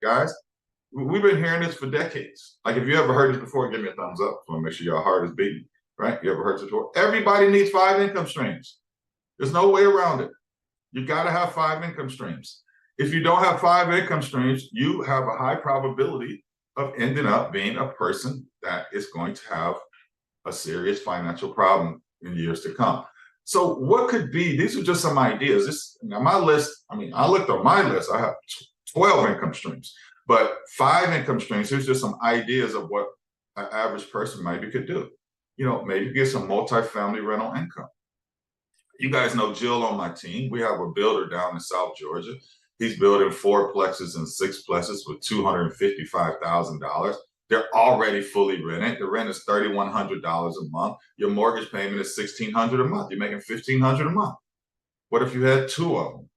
guys. We've been hearing this for decades. Like, if you ever heard this before, give me a thumbs up. I want to make sure your heart is beating, right? You ever heard this before? Everybody needs 5 income streams. There's no way around it. You got to have 5 income streams. If you don't have 5 income streams, you have a high probability of ending up being a person that is going to have a serious financial problem in years to come. So what could be, these are just some ideas. This, now my list, I mean, I looked on my list, I have 12 income streams, but 5 income streams, here's just some ideas of what an average person maybe could do. Maybe get some multifamily rental income. You guys know Jill on my team. We have a builder down in South Georgia. He's building 4plexes and 6plexes with $255,000. They're already fully rented. The rent is $3,100 a month. Your mortgage payment is $1,600 a month. You're making $1,500 a month. What if you had 2 of them?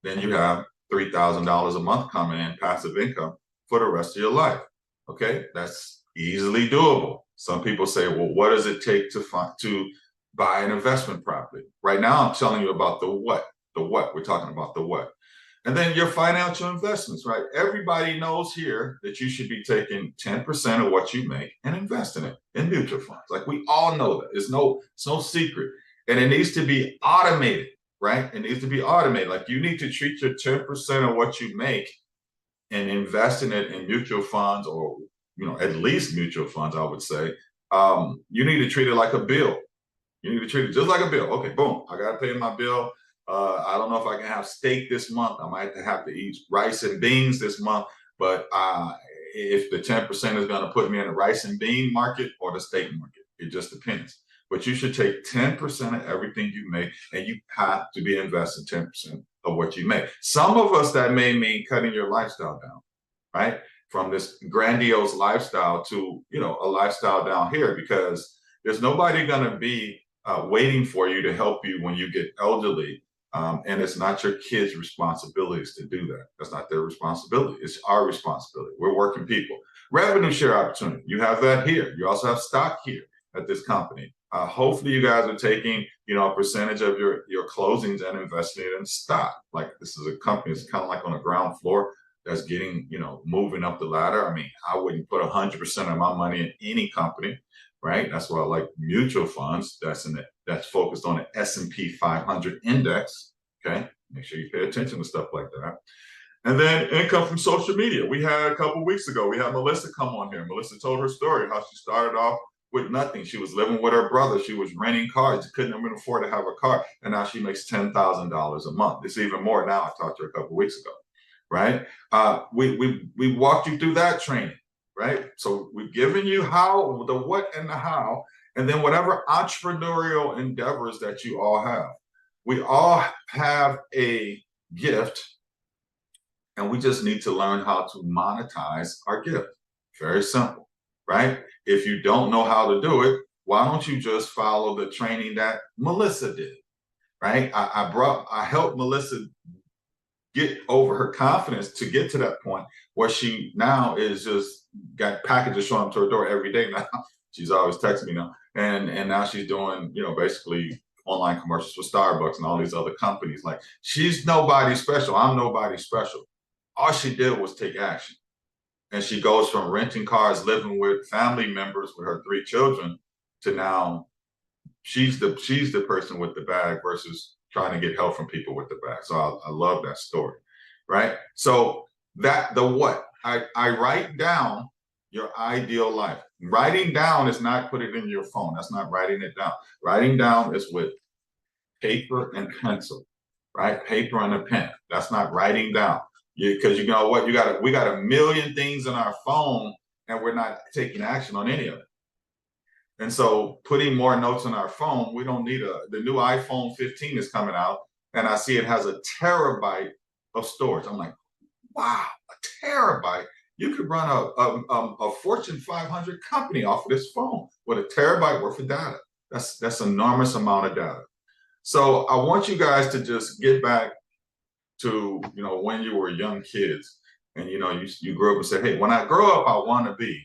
Then you have $3,000 a month coming in passive income for the rest of your life. Okay, that's easily doable. Some people say, well, what does it take to buy an investment property? Right now, I'm telling you about the what. The what. We're talking about the what. And then your financial investments, right? Everybody knows here that you should be taking 10% of what you make and investing it in mutual funds. Like, we all know that. It's no secret. And it needs to be automated, right? It needs to be automated. Like, you need to treat your 10% of what you make and investing it in mutual funds, or at least mutual funds, I would say. You need to treat it like a bill. You need to treat it just like a bill. Okay, boom, I got to pay my bill. I don't know if I can have steak this month. I might have to eat rice and beans this month. But if the 10% is going to put me in the rice and bean market or the steak market, it just depends. But you should take 10% of everything you make, and you have to be investing 10% of what you make. Some of us, that may mean cutting your lifestyle down, right? From this grandiose lifestyle to, a lifestyle down here, because there's nobody going to be waiting for you to help you when you get elderly. And it's not your kids' responsibilities to do that. That's not their responsibility. It's our responsibility. We're working people. Revenue share opportunity. You have that here. You also have stock here at this company. Hopefully you guys are taking, a percentage of your closings and investing it in stock. Like, this is a company that's kind of like on the ground floor that's getting, moving up the ladder. I mean, I wouldn't put 100% of my money in any company, right? That's why I like mutual funds. That's focused on the S&P 500 index. Okay, make sure you pay attention to stuff like that. And then income from social media. We had a couple weeks ago, we had Melissa come on here. Melissa told her story, how she started off with nothing. She was living with her brother. She was renting cars. She couldn't even afford to have a car. And now she makes $10,000 a month. It's even more now. I talked to her a couple weeks ago, right? We walked you through that training, right? So we've given you how, the what and the how, and then whatever entrepreneurial endeavors that you all have. We all have a gift, and we just need to learn how to monetize our gift. Very simple, right? If you don't know how to do it, why don't you just follow the training that Melissa did, right? I helped Melissa get over her confidence to get to that point where she now is just got packages showing up to her door every day now. She's always texting me now. And now she's doing, basically online commercials for Starbucks and all these other companies. Like, she's nobody special. I'm nobody special. All she did was take action. And she goes from renting cars, living with family members with her 3 children, to now she's the person with the bag versus trying to get help from people with the bag. So I love that story, right? So the what? I write down your ideal life. Writing down is not put it in your phone. That's not writing it down. Writing down is with paper and pencil, right? Paper and a pen. That's not writing down. Because you know what? We got a million things in our phone, and we're not taking action on any of it. And so putting more notes on our phone, we don't need the new iPhone 15 is coming out, and I see it has a terabyte of storage. I'm like, wow, a terabyte. You could run a Fortune 500 company off of this phone with a terabyte worth of data. That's an enormous amount of data. So I want you guys to just get back to, when you were young kids, and you grew up and said, hey, when I grow up, I want to be.